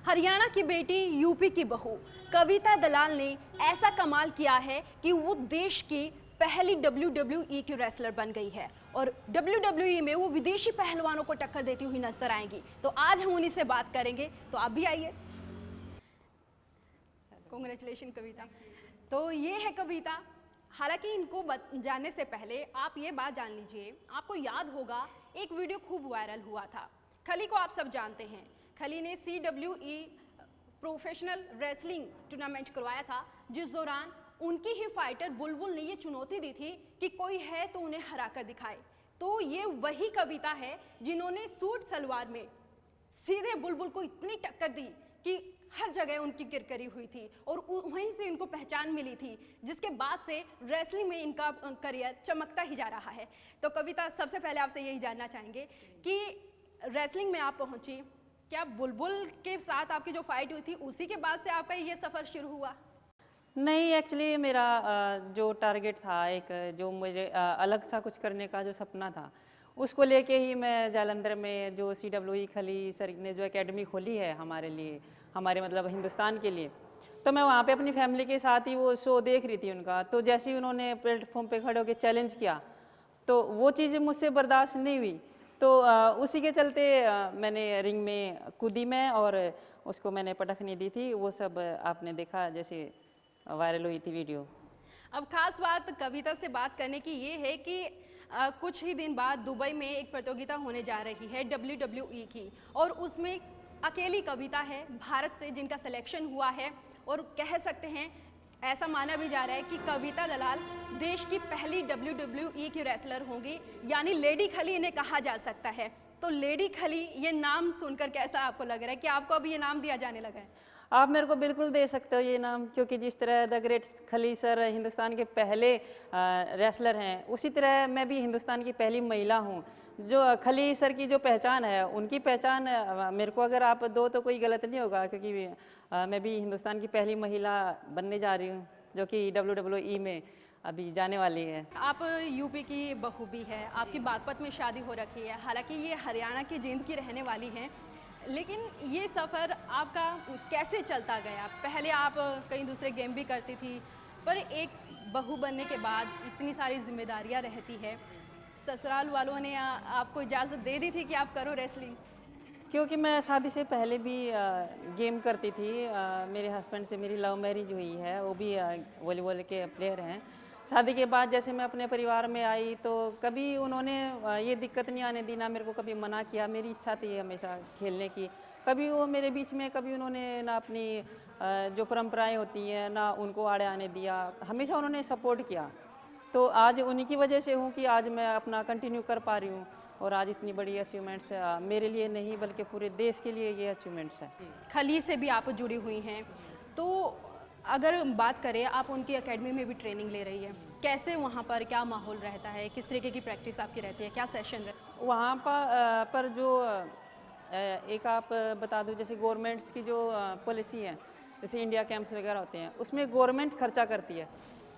हरियाणा की बेटी, यूपी की बहू कविता दलाल ने ऐसा कमाल किया है कि वो देश की पहली WWE की रेसलर बन गई है और WWE में वो विदेशी पहलवानों को टक्कर देती हुई नजर आएंगी। तो आज हम उन्हीं से बात करेंगे, तो आप भी आइए। कांग्रेचुलेशन कविता। तो ये है कविता। हालांकि इनको जानने से पहले आप ये बात जान लीजिए, आपको याद होगा एक वीडियो खूब वायरल हुआ था। खली को आप सब जानते हैं। खली ने CWE प्रोफेशनल रेसलिंग टूर्नामेंट करवाया था, जिस दौरान उनकी ही फाइटर बुलबुल ने ये चुनौती दी थी कि कोई है तो उन्हें हरा कर दिखाए। तो ये वही कविता है जिन्होंने सूट सलवार में सीधे बुलबुल को इतनी टक्कर दी कि हर जगह उनकी किरकिरी हुई थी और वहीं से इनको पहचान मिली थी, जिसके बाद से रेसलिंग में इनका करियर चमकता ही जा रहा है। तो कविता, सबसे पहले आपसे यही जानना चाहेंगे कि रेसलिंग में आप पहुंची, क्या बुलबुल के साथ आपकी जो फाइट हुई थी उसी के बाद से आपका ये सफ़र शुरू हुआ? नहीं, एक्चुअली मेरा जो टारगेट था, एक जो मुझे अलग सा कुछ करने का जो सपना था, उसको लेके ही मैं जालंधर में जो CWE खली सर ने जो एकेडमी खोली है हमारे लिए, हमारे मतलब हिंदुस्तान के लिए, तो मैं वहाँ पे अपनी फैमिली के साथ ही वो शो देख रही थी उनका। तो जैसे ही उन्होंने प्लेटफॉर्म पे खड़े होकर चैलेंज किया, तो वो चीज़ मुझसे बर्दाश्त नहीं हुई। तो उसी के चलते मैंने रिंग में कूदी मैं और उसको मैंने पटखनी दी थी। वो सब आपने देखा, जैसे वायरल हुई थी वीडियो। अब खास बात कविता से बात करने की ये है कि कुछ ही दिन बाद दुबई में एक प्रतियोगिता होने जा रही है WWE की, और उसमें अकेली कविता है भारत से जिनका सिलेक्शन हुआ है। और कह सकते हैं, ऐसा माना भी जा रहा है कि कविता दलाल देश की पहली WWE की रेसलर होंगी, यानी लेडी खली इन्हें कहा जा सकता है। तो लेडी खली, ये नाम सुनकर कैसा आपको लग रहा है कि आपको अभी ये नाम दिया जाने लगा है? आप मेरे को बिल्कुल दे सकते हो ये नाम, क्योंकि जिस तरह द ग्रेट खली सर हिंदुस्तान के पहले रेसलर हैं, उसी तरह मैं भी हिंदुस्तान की पहली महिला हूँ। जो खली सर की जो पहचान है, उनकी पहचान मेरे को अगर आप दो तो कोई गलत नहीं होगा, क्योंकि मैं भी हिंदुस्तान की पहली महिला बनने जा रही हूँ, जो कि WWE में अभी जाने वाली है। आप यूपी की बहू भी है, आपकी बागपत में शादी हो रखी है, हालांकि ये हरियाणा की जींद की रहने वाली हैं, लेकिन ये सफ़र आपका कैसे चलता गया? पहले आप कई दूसरे गेम भी करती थी, पर एक बहू बनने के बाद इतनी सारी जिम्मेदारियां रहती है, ससुराल वालों ने आपको इजाज़त दे दी थी कि आप करो रेसलिंग? क्योंकि मैं शादी से पहले भी गेम करती थी। मेरे हस्बैंड से मेरी लव मैरिज हुई है, वो भी वॉलीबॉल के प्लेयर हैं। शादी के बाद जैसे मैं अपने परिवार में आई, तो कभी उन्होंने ये दिक्कत नहीं आने दी, ना मेरे को कभी मना किया। मेरी इच्छा थी हमेशा खेलने की, कभी वो मेरे बीच में कभी उन्होंने ना अपनी जो परंपराएं होती हैं ना उनको आड़े आने दिया। हमेशा उन्होंने सपोर्ट किया। तो आज उन्हीं की वजह से हूँ कि आज मैं अपना कंटिन्यू कर पा रही हूँ, और आज इतनी बड़ी अचीवमेंट्स मेरे लिए नहीं बल्कि पूरे देश के लिए ये अचीवमेंट्स है। खली से भी आप जुड़ी हुई हैं, तो अगर बात करें, आप उनकी एकेडमी में भी ट्रेनिंग ले रही है, कैसे वहाँ पर क्या माहौल रहता है, किस तरीके की प्रैक्टिस आपकी रहती है, क्या सेशन रहता है? वहाँ पर जो एक आप बता दूँ, जैसे गवर्नमेंट्स की जो पॉलिसी है, जैसे इंडिया कैंप्स वगैरह होते हैं, उसमें गवर्नमेंट खर्चा करती है।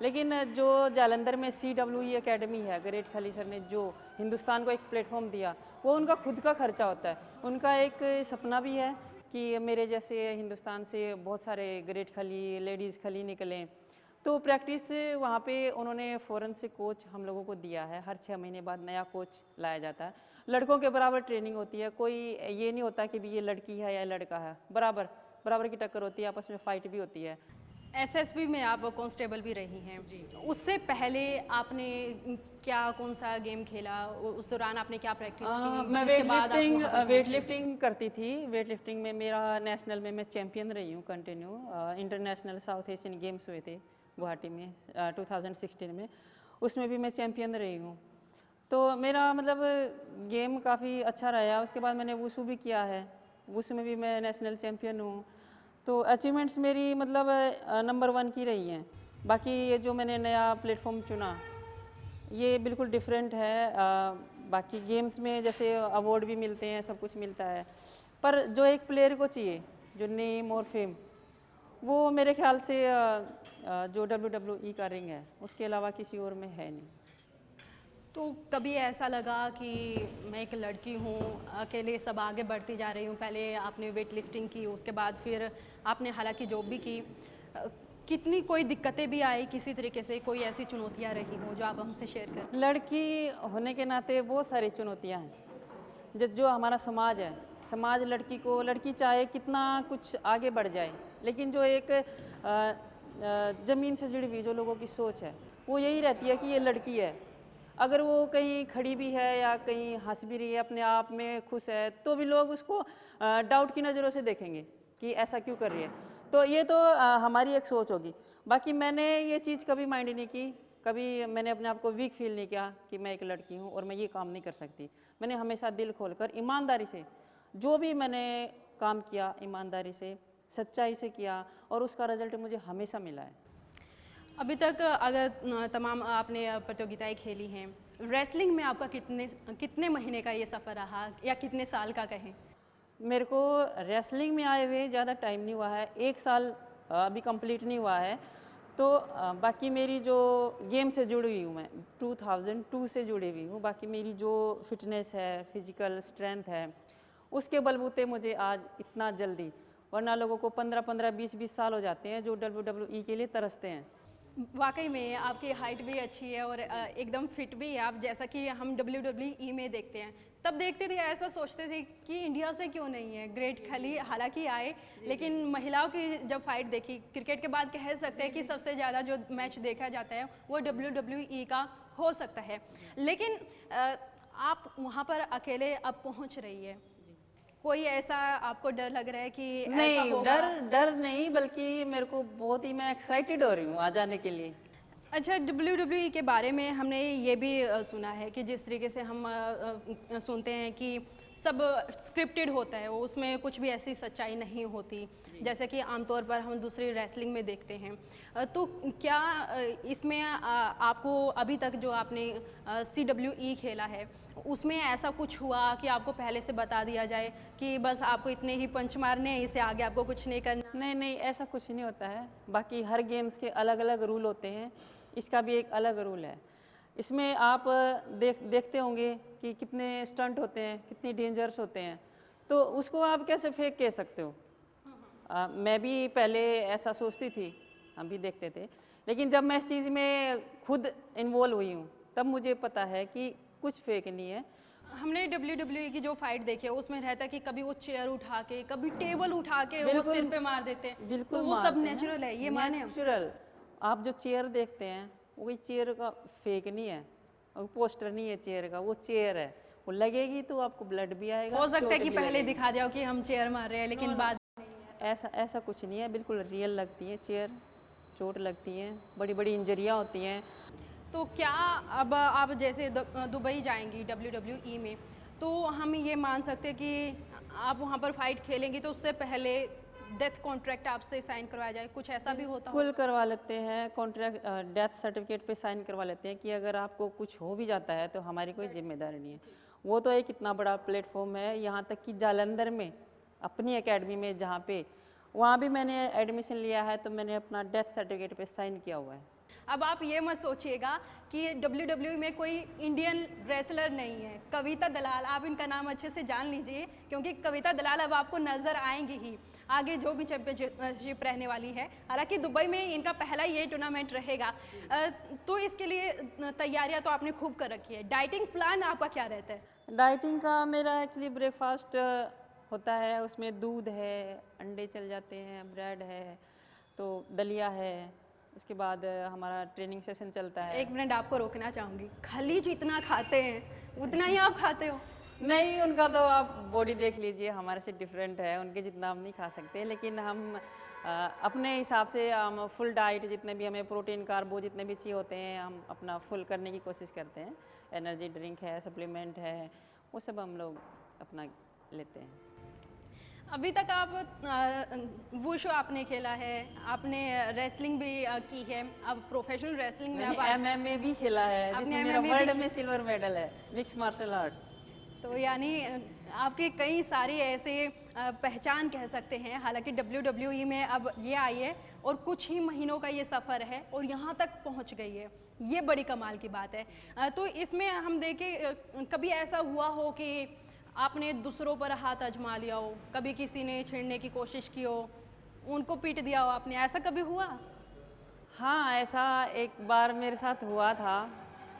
लेकिन जो जालंधर में CWE एकेडमी है, ग्रेट खली सर ने जो हिंदुस्तान को एक प्लेटफॉर्म दिया, वो उनका खुद का खर्चा होता है। उनका एक सपना भी है कि मेरे जैसे हिंदुस्तान से बहुत सारे ग्रेट खली, लेडीज़ खली निकलें। तो प्रैक्टिस वहाँ पे उन्होंने फ़ॉरेन से कोच हम लोगों को दिया है। हर 6 महीने बाद नया कोच लाया जाता है। लड़कों के बराबर ट्रेनिंग होती है, कोई ये नहीं होता कि भी ये लड़की है या लड़का है, बराबर बराबर की टक्कर होती है, आपस में फ़ाइट भी होती है। SSB में आप कांस्टेबल भी रही हैं, उससे पहले आपने क्या, कौन सा गेम खेला, उस दौरान आपने क्या प्रैक्टिस की, मैं जिसके बाद आप वहाँ पर वेट पहुंची? लिफ्टिंग करती थी। वेट लिफ्टिंग में मेरा नेशनल में मैं चैम्पियन रही हूँ continue. International south Asian games हुए थे गुवाहाटी में 2016 में, उसमें भी मैं चैम्पियन रही हूँ। तो मेरा मतलब गेम काफ़ी अच्छा रहा। उसके बाद मैंने वुशु भी किया है, वुशु में भी मैं नेशनल चैम्पियन हूँ। तो अचीवमेंट्स मेरी मतलब नंबर 1 की रही हैं। बाकी ये जो मैंने नया प्लेटफॉर्म चुना, ये बिल्कुल डिफरेंट है। बाकी गेम्स में जैसे अवार्ड भी मिलते हैं, सब कुछ मिलता है, पर जो एक प्लेयर को चाहिए, जो नेम और फेम, वो मेरे ख्याल से जो WWE का रिंग है, उसके अलावा किसी और में है नहीं। तो कभी ऐसा लगा कि मैं एक लड़की हूँ, अकेले सब आगे बढ़ती जा रही हूँ, पहले आपने वेट लिफ्टिंग की, उसके बाद फिर आपने हालांकि जॉब भी की, कितनी कोई दिक्कतें भी आई, किसी तरीके से कोई ऐसी चुनौतियाँ रही हो जो आप हमसे शेयर करें? लड़की होने के नाते बहुत सारी चुनौतियां हैं। जो हमारा समाज है, समाज लड़की को, लड़की चाहे कितना कुछ आगे बढ़ जाए, लेकिन जो एक ज़मीन से जुड़ी हुई जो लोगों की सोच है, वो यही रहती है कि ये लड़की है। अगर वो कहीं खड़ी भी है या कहीं हंस भी रही है, अपने आप में खुश है, तो भी लोग उसको डाउट की नज़रों से देखेंगे कि ऐसा क्यों कर रही है। तो ये तो हमारी एक सोच होगी। बाकी मैंने ये चीज़ कभी माइंड नहीं की, कभी मैंने अपने आप को वीक फील नहीं किया कि मैं एक लड़की हूँ और मैं ये काम नहीं कर सकती। मैंने हमेशा दिल खोलकर ईमानदारी से जो भी मैंने काम किया, ईमानदारी से, सच्चाई से किया, और उसका रिजल्ट मुझे हमेशा मिला है। अभी तक अगर तमाम आपने प्रतियोगिताएं खेली हैं, रेसलिंग में आपका कितने कितने महीने का ये सफ़र रहा या कितने साल का कहें? मेरे को रेसलिंग में आए हुए ज़्यादा टाइम नहीं हुआ है, 1 साल अभी कंप्लीट नहीं हुआ है। तो बाकी मेरी जो गेम से जुड़ी हुई हूँ, मैं 2002 से जुड़ी हुई हूँ। बाकी मेरी जो फिटनेस है, फिजिकल स्ट्रेंथ है, उसके बलबूते मुझे आज इतना जल्दी, वरना लोगों को 15-15, 20-20 साल हो जाते हैं जो WWE के लिए तरसते हैं। वाकई में आपकी हाइट भी अच्छी है और एकदम फिट भी है आप, जैसा कि हम WWE में देखते हैं। तब देखते थे, ऐसा सोचते थे कि इंडिया से क्यों नहीं है। ग्रेट खली हालांकि आए, लेकिन महिलाओं की जब फाइट देखी, क्रिकेट के बाद कह सकते हैं कि सबसे ज़्यादा जो मैच देखा जाता है वो WWE का हो सकता है। लेकिन आप वहाँ पर अकेले अब पहुँच रही है, कोई ऐसा आपको डर लग रहा है कि ऐसा नहीं, होगा? डर नहीं, बल्कि मेरे को बहुत ही, मैं एक्साइटेड हो रही हूँ आ जाने के लिए। अच्छा, WWE के बारे में हमने ये भी सुना है कि जिस तरीके से हम सुनते हैं कि सब स्क्रिप्टेड होता है, वो उसमें कुछ भी ऐसी सच्चाई नहीं होती जैसे कि आमतौर पर हम दूसरी रेसलिंग में देखते हैं। तो क्या इसमें आपको अभी तक जो आपने CWE खेला है उसमें ऐसा कुछ हुआ कि आपको पहले से बता दिया जाए कि बस आपको इतने ही पंच मारने हैं, इससे आगे आपको कुछ नहीं करना? नहीं नहीं, ऐसा कुछ नहीं होता है। बाकी हर गेम्स के अलग अलग रूल होते हैं, इसका भी एक अलग रूल है। इसमें आप देखते होंगे कि कितने स्टंट होते हैं, कितने डेंजरस होते हैं, तो उसको आप कैसे फेक कह सकते हो। मैं भी पहले ऐसा सोचती थी, हम भी देखते थे, लेकिन जब मैं इस चीज़ में खुद इन्वॉल्व हुई हूँ तब मुझे पता है कि कुछ फेक नहीं है। हमने WWE की जो फाइट देखी है उसमें रहता है कि कभी वो चेयर उठा के, कभी टेबल उठा के वो सिर पे मार देते हैं, बिल्कुल तो वो सब मारते हैं। नेचुरल है, ये माने हम? नेचुरल। आप जो चेयर देखते हैं वही चेयर का फेक नहीं है, और पोस्टर नहीं है चेयर का, वो चेयर है। वो लगेगी तो आपको ब्लड भी आएगा, हो सकता है चोट कि भी पहले लगेगी। दिखा दिया हो कि हम चेयर मार रहे हैं, लेकिन बाद ऐसा ऐसा कुछ नहीं है, बिल्कुल रियल लगती है चेयर, चोट लगती है, बड़ी बड़ी इंजरियाँ होती हैं। तो क्या अब आप जैसे दुबई जाएंगी WWE में, तो हम ये मान सकते हैं कि आप वहाँ पर फाइट खेलेंगी तो उससे पहले डेथ कॉन्ट्रैक्ट आपसे साइन करवाया जाए, कुछ ऐसा भी होता हो? फुल करवा लेते हैं कॉन्ट्रैक्ट, डेथ सर्टिफिकेट पे साइन करवा लेते हैं कि अगर आपको कुछ हो भी जाता है तो हमारी कोई जिम्मेदारी नहीं है। वो तो एक इतना बड़ा प्लेटफॉर्म है, यहाँ तक कि जालंधर में अपनी एकेडमी में जहाँ पे, वहाँ भी मैंने एडमिशन लिया है, तो मैंने अपना डेथ सर्टिफिकेट पे साइन किया हुआ है। अब आप ये मत सोचिएगा कि WWE में कोई इंडियन रेसलर नहीं है। कविता दलाल, आप इनका नाम अच्छे से जान लीजिए, क्योंकि कविता दलाल अब आपको नज़र आएंगी ही आगे जो भी चैंपियनशिप रहने वाली है। हालांकि दुबई में इनका पहला ये टूर्नामेंट रहेगा, तो इसके लिए तैयारियां तो आपने खूब कर रखी है। डाइटिंग प्लान आपका क्या रहता है? डाइटिंग का मेरा एक्चुअली ब्रेकफास्ट होता है, उसमें दूध है, अंडे चल जाते हैं, ब्रेड है, तो दलिया है, उसके बाद हमारा ट्रेनिंग सेशन चलता है। एक मिनट आपको रोकना चाहूँगी, खली जितना खाते हैं उतना ही आप खाते हो? नहीं, उनका तो आप बॉडी देख लीजिए, हमारे से डिफरेंट है, उनके जितना हम नहीं खा सकते, लेकिन हम अपने हिसाब से हम फुल डाइट, जितने भी हमें प्रोटीन कार्बो जितने भी चाहिए होते हैं, हम अपना फुल करने की कोशिश करते हैं। एनर्जी ड्रिंक है, सप्लीमेंट है, वो सब हम लोग अपना लेते हैं। अभी तक आप वुशु आपने खेला है, आपने रेसलिंग भी की है, अब प्रोफेशनल रेसलिंग में मैंने आप MMA भी खेला है, आपने जिसमें मेरा MMA भी वर्ल्ड में सिल्वर मेडल है, मिक्स मार्शल आर्ट। तो यानी आपके कई सारे ऐसे पहचान कह सकते हैं। हालांकि WWE में अब ये आई है और कुछ ही महीनों का ये सफ़र है और यहाँ तक पहुँच गई है, ये बड़ी कमाल की बात है। तो इसमें हम देखें कभी ऐसा हुआ हो कि आपने दूसरों पर हाथ आजमा लिया हो, कभी किसी ने छेड़ने की कोशिश की हो, उनको पीट दिया हो आपने, ऐसा कभी हुआ? हाँ, ऐसा एक बार मेरे साथ हुआ था।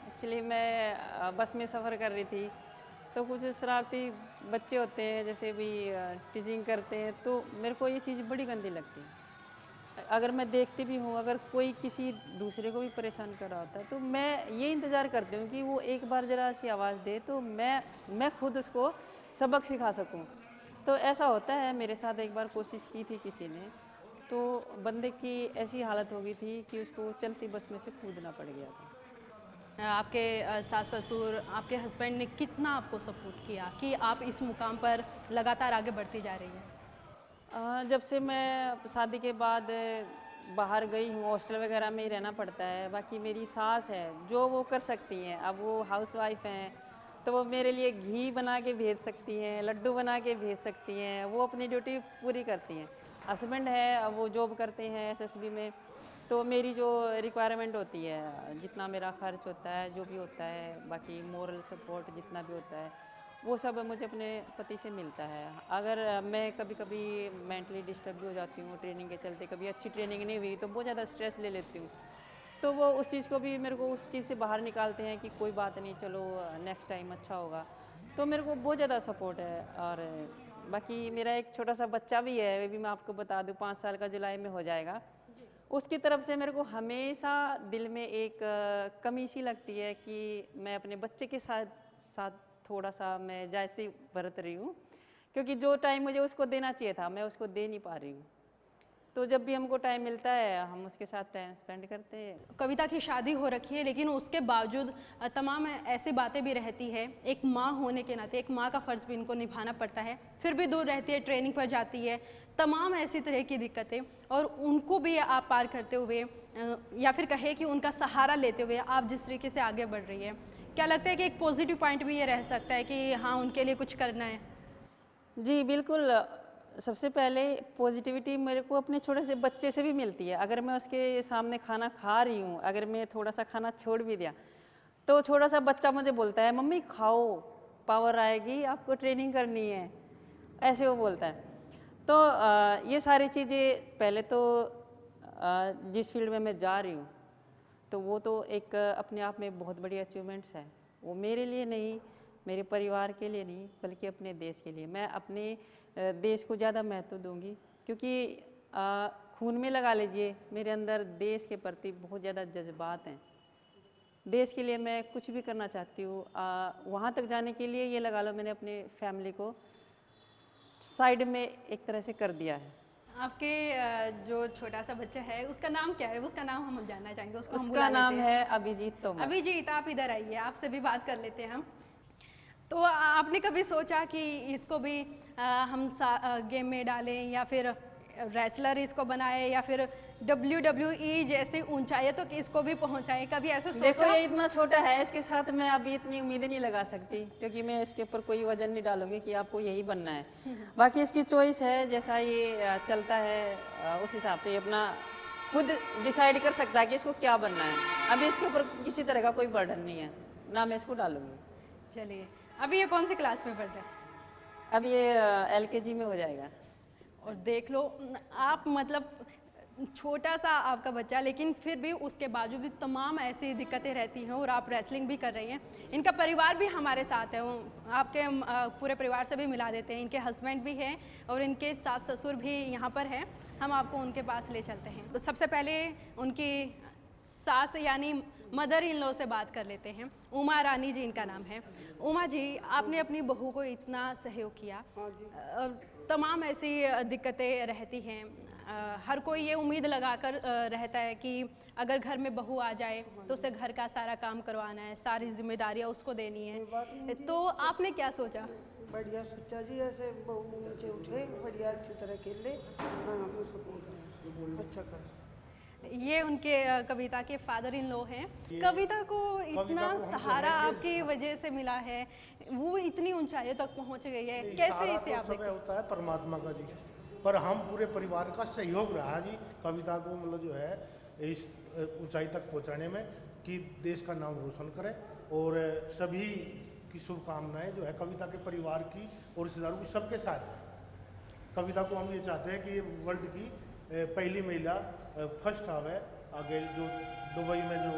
एक्चुअली मैं बस में सफ़र कर रही थी, तो कुछ शरारती बच्चे होते हैं जैसे भी टीजिंग करते हैं, तो मेरे को ये चीज़ बड़ी गंदी लगती है। अगर मैं देखती भी हूँ, अगर कोई किसी दूसरे को भी परेशान कर रहा होता है, तो मैं ये इंतज़ार करती हूँ कि वो एक बार ज़रा सी आवाज़ दे, तो मैं खुद उसको सबक सिखा सकूँ। तो ऐसा होता है, मेरे साथ एक बार कोशिश की थी किसी ने, तो बंदे की ऐसी हालत हो गई थी कि उसको चलती बस में से कूदना पड़ गया था। आपके सास ससुर, आपके हस्बैंड ने कितना आपको सपोर्ट किया कि आप इस मुकाम पर लगातार आगे बढ़ती जा रही हैं? जब से मैं शादी के बाद बाहर गई हूँ, हॉस्टल वगैरह में ही रहना पड़ता है। बाकी मेरी सास है, जो वो कर सकती हैं। अब वो हाउसवाइफ हैं, तो वो मेरे लिए घी बना के भेज सकती हैं, लड्डू बना के भेज सकती हैं, वो अपनी ड्यूटी पूरी करती हैं। हस्बैंड है, वो जॉब करते हैं एसएसबी में, तो मेरी जो रिक्वायरमेंट होती है, जितना मेरा खर्च होता है, जो भी होता है, बाकी मोरल सपोर्ट जितना भी होता है, वो सब मुझे अपने पति से मिलता है। अगर मैं कभी-कभी मेंटली डिस्टर्ब भी हो जाती हूँ ट्रेनिंग के चलते, कभी अच्छी ट्रेनिंग नहीं हुई तो बहुत ज़्यादा स्ट्रेस ले लेती हूँ, तो वो उस चीज़ को भी मेरे को उस चीज़ से बाहर निकालते हैं कि कोई बात नहीं, चलो नेक्स्ट टाइम अच्छा होगा। तो मेरे को बहुत ज़्यादा सपोर्ट है। और बाकी मेरा एक छोटा सा बच्चा भी है, वो भी मैं आपको बता दूँ 5 साल का जुलाई में हो जाएगा। उसकी तरफ से मेरे को हमेशा दिल में एक कमी सी लगती है कि मैं अपने बच्चे के साथ साथ थोड़ा-सा मैं ज़्यादती बरत रही हूँ, क्योंकि जो टाइम मुझे उसको देना चाहिए था, मैं उसको दे नहीं पा रही हूँ। तो जब भी हमको टाइम मिलता है, हम उसके साथ टाइम स्पेंड करते हैं। कविता की शादी हो रखी है लेकिन उसके बावजूद तमाम ऐसी बातें भी रहती है। एक माँ होने के नाते एक माँ का फ़र्ज़ भी इनको निभाना पड़ता है, फिर भी दूर रहती है, ट्रेनिंग पर जाती है, तमाम ऐसी तरह की दिक्कतें, और उनको भी आप पार करते हुए या फिर कहे कि उनका सहारा लेते हुए आप जिस तरीके से आगे बढ़ रही है, क्या लगता है कि एक पॉजिटिव पॉइंट भी ये रह सकता है कि हाँ, उनके लिए कुछ करना है? जी, बिल्कुल। सबसे पहले पॉजिटिविटी मेरे को अपने छोटे से बच्चे से भी मिलती है। अगर मैं उसके सामने खाना खा रही हूँ, अगर मैं थोड़ा-सा खाना छोड़ भी दिया, तो छोटा-सा बच्चा मुझे बोलता है, "मम्मी खाओ, पावर आएगी, आपको ट्रेनिंग करनी है।" ऐसे वो बोलता है। तो ये सारी चीज़ें पहले तो जिस फील्ड में मैं जा रही हूँ, तो वो तो एक अपने आप में बहुत बड़ी अचीवमेंट्स है। वो मेरे लिए नहीं, मेरे परिवार के लिए नहीं, बल्कि अपने देश के लिए। मैं अपने देश को ज़्यादा महत्व दूँगी, क्योंकि खून में लगा लीजिए, मेरे अंदर देश के प्रति बहुत ज़्यादा जज़्बात हैं। देश के लिए मैं कुछ भी करना चाहती हूँ। वहाँ तक जाने के लिए ये लगा लो, मैंने अपनी फैमिली को साइड में एक तरह से कर दिया है। आपके जो छोटा सा बच्चा है उसका नाम क्या है? उसका नाम हम जानना चाहेंगे, उसको हम उसका बुला नाम लेते हैं। है अभिजीत तोमर। अभिजीत, आप इधर आइए, आपसे भी बात कर लेते हैं हम। तो आपने कभी सोचा कि इसको भी हम गेम में डालें, या फिर रेसलर इसको बनाए, या फिर WWE जैसे ऊंचाई तक इसको भी पहुंचाएं? कभी ऐसा देखो, सोचा? ये इतना छोटा है, इसके साथ मैं अभी इतनी उम्मीदें नहीं लगा सकती, क्योंकि मैं इसके ऊपर कोई वजन नहीं डालूंगी कि आपको यही बनना है। बाकी इसकी चॉइस है, जैसा ये चलता है उस हिसाब से ये अपना खुद डिसाइड कर सकता है कि इसको क्या बनना है। अभी इसके ऊपर किसी तरह का कोई बर्डन नहीं है, ना मैं इसको डालूंगी। चलिए, अभी ये कौन सी क्लास में पढ़ रहा है? अब ये LKG में हो जाएगा। और देख लो आप, मतलब छोटा सा आपका बच्चा, लेकिन फिर भी उसके बावजूद भी तमाम ऐसी दिक्कतें रहती हैं और आप रेसलिंग भी कर रही हैं। इनका परिवार भी हमारे साथ है, वो आपके पूरे परिवार से भी मिला देते हैं। इनके हस्बैंड भी हैं और इनके सास ससुर भी यहाँ पर हैं, हम आपको उनके पास ले चलते हैं। सबसे पहले उनकी सास यानी मदर इन लॉ से बात कर लेते हैं। उमा रानी जी इनका नाम है। उमा जी, आपने अपनी बहू को इतना सहयोग किया, तमाम ऐसी दिक्कतें रहती हैं, हर कोई ये उम्मीद लगाकर रहता है कि अगर घर में बहू आ जाए तो उसे घर का सारा काम करवाना है, सारी जिम्मेदारियां उसको देनी है। तो आपने क्या सोचा? बढ़िया सोचा जी, ऐसे बहू से उठे, बढ़िया अच्छी तरह खेल ले और हम उसको अच्छा कर। ये उनके कविता के फादर इन लॉ हैं। कविता को इतना को हम सहारा जो है आपकी वजह से मिला है, वो इतनी ऊंचाइयों तक पहुंच गई है, नहीं, कैसे सहारा इसे तो आप समय देखते हैं? होता है परमात्मा का जी, पर हम पूरे परिवार का सहयोग रहा जी कविता को मतलब जो है इस ऊंचाई तक पहुंचाने में, कि देश का नाम रोशन करें। और सभी की शुभकामनाएं जो है कविता के परिवार की और रिश्तेदारों की सबके साथ है। कविता को हम ये चाहते हैं कि वर्ल्ड की पहली महिला फर्स्ट आवे आगे, जो दुबई में जो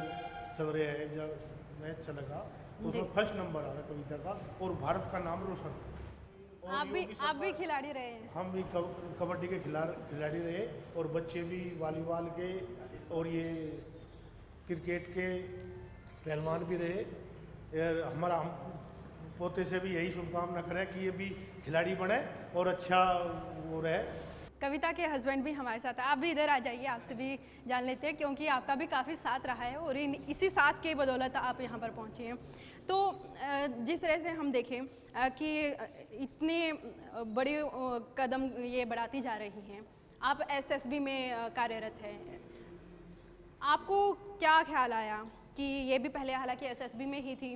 चल रहे हैं जब मैच चलेगा तो उसमें फर्स्ट नंबर आवे कविता का, और भारत का नाम रोशन हो। और आप भी खिलाड़ी रहे हैं। हम भी कबड्डी के खिलाड़ी रहे, और बच्चे भी वॉलीबॉल के और ये क्रिकेट के पहलवान भी रहे। हमारा हम पोते से भी यही शुभकामना करें कि ये भी खिलाड़ी बने और अच्छा वो रहे। कविता के हस्बैंड भी हमारे साथ है, आप भी इधर आ जाइए, आपसे भी जान लेते हैं, क्योंकि आपका भी काफ़ी साथ रहा है और इसी साथ के बदौलत आप यहाँ पर पहुँचे हैं। तो जिस तरह से हम देखें कि इतने बड़े कदम ये बढ़ाती जा रही हैं, आप एसएसबी में कार्यरत हैं, आपको क्या ख्याल आया कि ये भी पहले हालांकि एसएसबी में ही थी,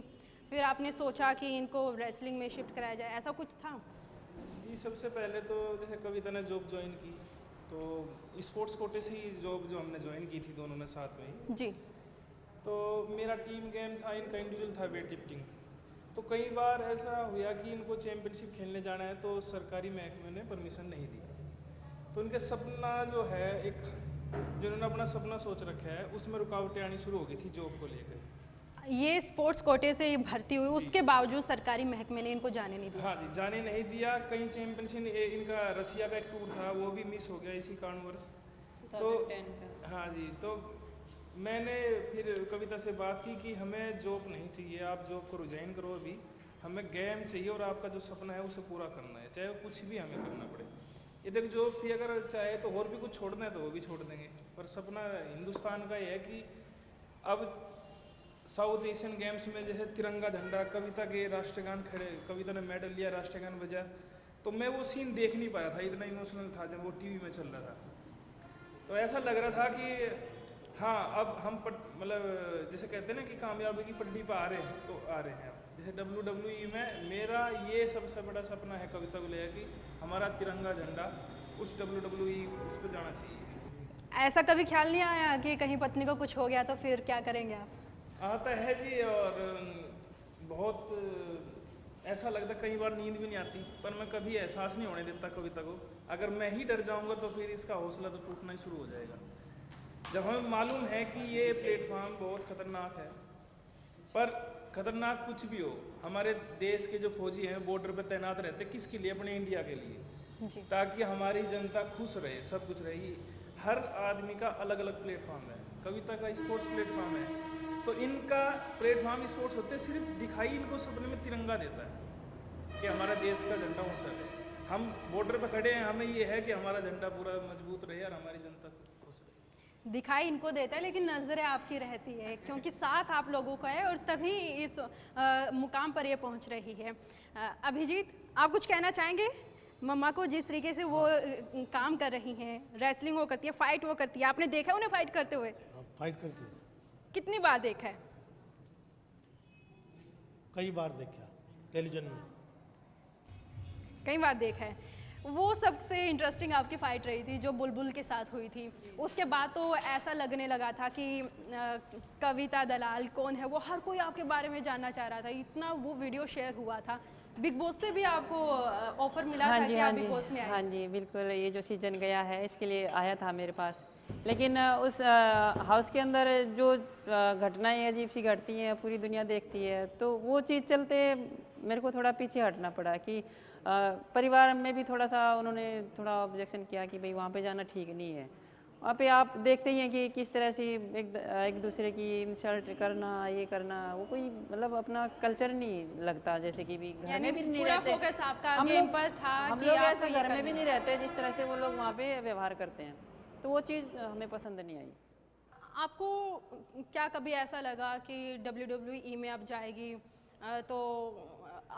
फिर आपने सोचा कि इनको रेसलिंग में शिफ्ट कराया जाए, ऐसा कुछ था? जी, सबसे पहले तो जैसे कविता ने जॉब ज्वाइन की तो स्पोर्ट्स कोटे से ही जॉब जो हमने ज्वाइन की थी दोनों ने साथ में ही। जी। तो मेरा टीम गेम था, इनका इंडिविजुअल था वेट लिफ्टिंग। तो कई बार ऐसा हुआ कि इनको चैम्पियनशिप खेलने जाना है तो सरकारी महकमे ने परमिशन नहीं दी। तो इनके सपना जो है, एक जो इन्होंने अपना सपना सोच रखा है उसमें रुकावटें आनी शुरू हो गई थी जॉब को लेकर। ये स्पोर्ट्स कोटे से भर्ती हुई, उसके बावजूद सरकारी महकमे ने इनको जाने नहीं दिया। हाँ जी, जाने नहीं दिया। कहीं चैंपियनशिप इनका रसिया का एक टूर था वो भी मिस हो गया इसी कारणवश। तो हाँ जी, तो मैंने फिर कविता से बात की कि हमें जॉब नहीं चाहिए, आप जॉब को रिजाइन करो, अभी हमें गेम चाहिए और आपका जो सपना है उसे पूरा करना है, चाहे वो कुछ भी हमें करना पड़े। ये देख जॉब थी, अगर चाहे तो और भी कुछ छोड़ना है तो वो भी छोड़ देंगे, पर सपना हिंदुस्तान का ये है कि अब साउथ एशियन गेम्स में जैसे तिरंगा झंडा, कविता के राष्ट्रगान खड़े, कविता ने मेडल लिया, राष्ट्रगान बजा, तो मैं वो सीन देख नहीं पा रहा था, इतना इमोशनल था जब वो टीवी में चल रहा था। तो ऐसा लग रहा था कि हाँ, अब हम मतलब जैसे कहते हैं ना कि कामयाबी की पटड़ी पर आ रहे हैं, तो आ रहे हैं। जैसे WWE में मेरा ये सबसे बड़ा सपना है कविता को लेकर कि हमारा तिरंगा झंडा उस WWE उस पर जाना चाहिए। ऐसा कभी ख्याल नहीं आया कि कहीं पत्नी को कुछ हो गया तो फिर क्या करेंगे आप? आता है जी, और बहुत ऐसा लगता, कई बार नींद भी नहीं आती, पर मैं कभी एहसास नहीं होने देता कविता को। अगर मैं ही डर जाऊंगा तो फिर इसका हौसला तो टूटना ही शुरू हो जाएगा। जब हमें मालूम है कि ये प्लेटफॉर्म बहुत खतरनाक है, पर खतरनाक कुछ भी हो, हमारे देश के जो फौजी हैं बॉर्डर पे तैनात रहते, किसके लिए? अपने इंडिया के लिए, ताकि हमारी जनता खुश रहे, सब कुछ रहे। हर आदमी का अलग अलग प्लेटफॉर्म है, कविता का स्पोर्ट्स प्लेटफॉर्म है, तो इनका प्लेटफॉर्म स्पोर्ट्स होते हैं, सिर्फ दिखाई इनको सपने में तिरंगा देता है कि हमारा देश का झंडा ऊंचा रहे। हम बॉर्डर पर खड़े हैं, हमें ये है कि हमारा झंडा पूरा मजबूत रहे और हमारी जनता खुश रहे। दिखाई इनको देता है लेकिन नज़रें आपकी रहती है, क्योंकि साथ आप लोगों का है और तभी इस मुकाम पर ये पहुंच रही है। अभिजीत, आप कुछ कहना चाहेंगे मम्मा को? जिस तरीके से वो काम कर रही हैं, रेसलिंग वो करती है, फाइट वो करती है, आपने देखा उन्हें फाइट करते हुए? फाइट करती है, कितनी बार देखा है? कई बार देखा टेलीविजन में, कई बार देखा है। वो सबसे इंटरेस्टिंग आपकी फाइट रही थी जो बुलबुल के साथ हुई थी। उसके बाद तो ऐसा लगने लगा था कि कविता दलाल कौन है, वो हर कोई आपके बारे में जानना चाह रहा था, इतना वो वीडियो शेयर हुआ था। बिग बॉस से भी आपको ऑफर मिला था कि आप बिग बॉस में आए? हाँ जी, बिल्कुल। ये जो सीजन गया है इसके लिए आया था मेरे पास, लेकिन उस हाउस के अंदर जो घटनाएं अजीब सी घटती हैं, पूरी दुनिया देखती है, तो वो चीज़ चलते मेरे को थोड़ा पीछे हटना पड़ा कि परिवार में भी थोड़ा सा उन्होंने थोड़ा ऑब्जेक्शन किया कि भाई वहाँ पे जाना ठीक नहीं है। वहाँ पे आप देखते ही हैं कि किस तरह से एक दूसरे की इंसल्ट करना, ये करना, वो कोई मतलब अपना कल्चर नहीं लगता। जैसे कि भी घर में भी नहीं रहते, फोकस आपका गेम पर था हम कि लोग आपको ऐसे ये घर में भी करना नहीं रहते जिस तरह से वो लोग वहाँ पे व्यवहार करते हैं, तो वो चीज़ हमें पसंद नहीं आई। आपको क्या कभी ऐसा लगा कि WWE में आप जाएगी तो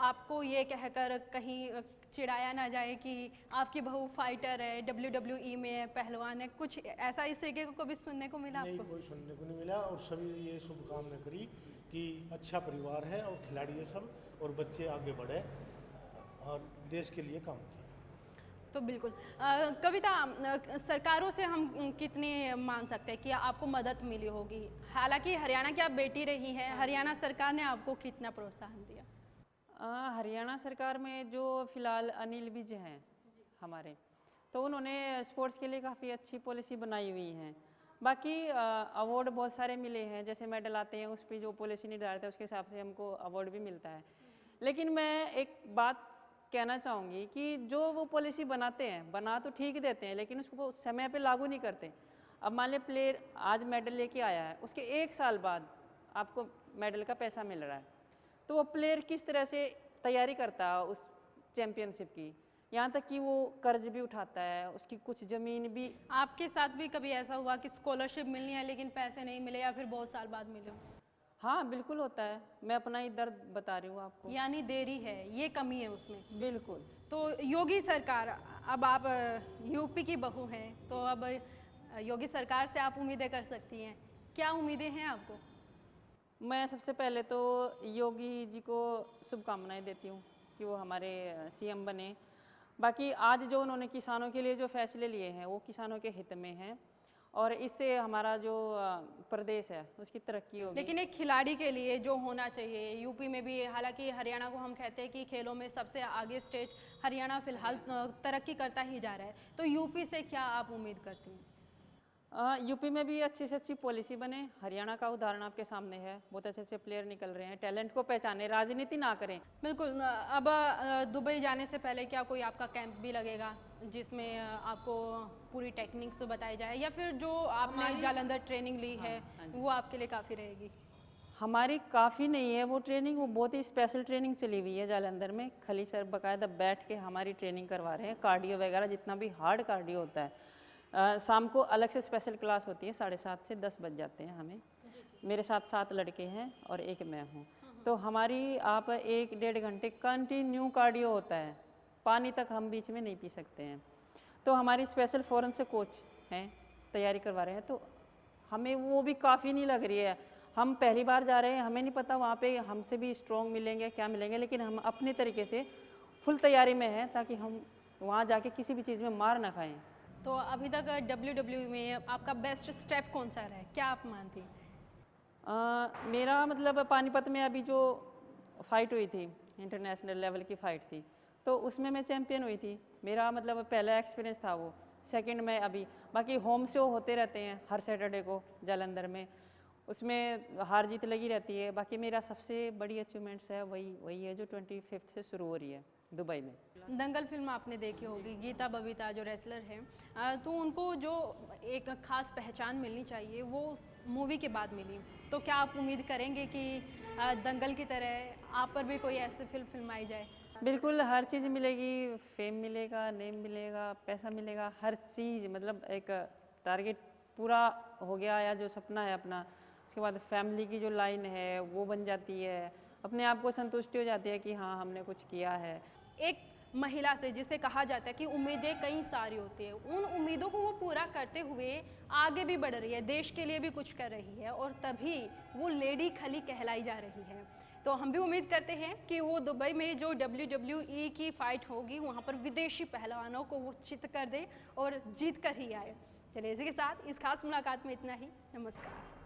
आपको ये कहकर कहीं चिढ़ाया ना जाए कि आपकी बहू फाइटर है, WWE में है, पहलवान है, कुछ ऐसा इस तरीके को कभी सुनने को मिला नहीं, आपको? कोई सुनने को नहीं मिला। और सभी ये शुभकामना करी कि अच्छा परिवार है और खिलाड़ी है सब, और बच्चे आगे बढ़े और देश के लिए काम किए। तो बिल्कुल कविता, सरकारों से हम कितने मान सकते हैं कि आपको मदद मिली होगी? हालांकि हरियाणा की आप बेटी रही हैं, हरियाणा सरकार ने आपको कितना प्रोत्साहन दिया? हरियाणा सरकार में जो फिलहाल अनिल विज हैं हमारे, तो उन्होंने स्पोर्ट्स के लिए काफ़ी अच्छी पॉलिसी बनाई हुई है। बाकी अवार्ड बहुत सारे मिले हैं, जैसे मेडल आते हैं उस पर जो पॉलिसी निर्धारित है उसके हिसाब से हमको अवार्ड भी मिलता है। लेकिन मैं एक बात कहना चाहूँगी कि जो वो पॉलिसी बनाते हैं, बना तो ठीक देते हैं, लेकिन उसको समय पे लागू नहीं करते। अब मान लिया प्लेयर आज मेडल लेके आया है, उसके 1 साल बाद आपको मेडल का पैसा मिल रहा है, तो वो प्लेयर किस तरह से तैयारी करता है उस चैम्पियनशिप की, यहाँ तक कि वो कर्ज भी उठाता है, उसकी कुछ ज़मीन भी। आपके साथ भी कभी ऐसा हुआ कि स्कॉलरशिप मिलनी है लेकिन पैसे नहीं मिले या फिर बहुत साल बाद मिले हो? हाँ बिल्कुल होता है, मैं अपना ही दर्द बता रही हूँ आपको। यानी देरी है, ये कमी है उसमें। बिल्कुल। तो योगी सरकार, अब आप यूपी की बहू हैं, तो अब योगी सरकार से आप उम्मीदें कर सकती हैं, क्या उम्मीदें हैं आपको? मैं सबसे पहले तो योगी जी को शुभकामनाएं देती हूँ कि वो हमारे सीएम बने। बाकी आज जो उन्होंने किसानों के लिए जो फैसले लिए हैं वो किसानों के हित में हैं, और इससे हमारा जो प्रदेश है उसकी तरक्की होगी। लेकिन एक खिलाड़ी के लिए जो होना चाहिए यूपी में भी, हालांकि हरियाणा को हम कहते हैं कि खेलों में सबसे आगे स्टेट हरियाणा फिलहाल तरक्की करता ही जा रहा है, तो यूपी से क्या आप उम्मीद करती हैं? यूपी में भी अच्छी से अच्छी पॉलिसी बने। हरियाणा का उदाहरण आपके सामने है, बहुत अच्छे अच्छे प्लेयर निकल रहे हैं, टैलेंट को पहचाने, राजनीति ना करें। बिल्कुल। अब दुबई जाने से पहले क्या कोई आपका कैंप भी लगेगा जिसमें आपको पूरी टेक्निक्स बताई जाए, या फिर जो आपने जालंधर ट्रेनिंग ली है वो आपके लिए काफ़ी रहेगी? हमारी काफ़ी नहीं है वो ट्रेनिंग, वो बहुत ही स्पेशल ट्रेनिंग चली हुई है जालंधर में। खली सर बाकायदा बैठ के हमारी ट्रेनिंग करवा रहे हैं, कार्डियो वगैरह जितना भी हार्ड कार्डियो होता है। शाम को अलग से स्पेशल क्लास होती है, 7:30 से 10 बज जाते हैं हमें। मेरे साथ 7 लड़के हैं और एक मैं हूँ, तो हमारी आप 1-1.5 घंटे कंटिन्यू कार्डियो होता है, पानी तक हम बीच में नहीं पी सकते हैं। तो हमारी स्पेशल फॉरेन से कोच हैं, तैयारी करवा रहे हैं, तो हमें वो भी काफ़ी नहीं लग रही है। हम पहली बार जा रहे हैं, हमें नहीं पता वहाँ पे हमसे भी स्ट्रॉन्ग मिलेंगे क्या मिलेंगे, लेकिन हम अपने तरीके से फुल तैयारी में हैं ताकि हम वहाँ जाके किसी भी चीज़ में मार ना खाएं। तो अभी तक WWE में आपका बेस्ट स्टेप कौन सा रहा है, क्या आप मानती हैं? मेरा मतलब पानीपत में अभी जो फाइट हुई थी, इंटरनेशनल लेवल की फ़ाइट थी, तो उसमें मैं चैम्पियन हुई थी। मेरा मतलब पहला एक्सपीरियंस था वो। सेकंड में अभी बाकी होम शो होते रहते हैं हर सैटरडे को जालंधर में, उसमें हार जीत लगी रहती है। बाकी मेरा सबसे बड़ी अचीवमेंट्स है वही है जो 25 से शुरू हो रही है दुबई में। दंगल फिल्म आपने देखी होगी, गीता बबीता जो रेसलर है, तो उनको जो एक खास पहचान मिलनी चाहिए वो मूवी के बाद मिली, तो क्या आप उम्मीद करेंगे कि दंगल की तरह आप पर भी कोई ऐसी फिल्म फिल्माई जाए? बिल्कुल, हर चीज़ मिलेगी, फेम मिलेगा, नेम मिलेगा, पैसा मिलेगा, हर चीज़। मतलब एक टारगेट पूरा हो गया या जो सपना है अपना, उसके बाद फैमिली की जो लाइन है वो बन जाती है, अपने आप को संतुष्टि हो जाती है कि हाँ हमने कुछ किया है। एक महिला से जिसे कहा जाता है कि उम्मीदें कई सारी होती है, उन उम्मीदों को वो पूरा करते हुए आगे भी बढ़ रही है, देश के लिए भी कुछ कर रही है, और तभी वो लेडी खली कहलाई जा रही है। तो हम भी उम्मीद करते हैं कि वो दुबई में जो WWE की फ़ाइट होगी वहाँ पर विदेशी पहलवानों को वो चित कर दे और जीत कर ही आए। चलिए इसी के साथ इस खास मुलाकात में इतना ही। नमस्कार।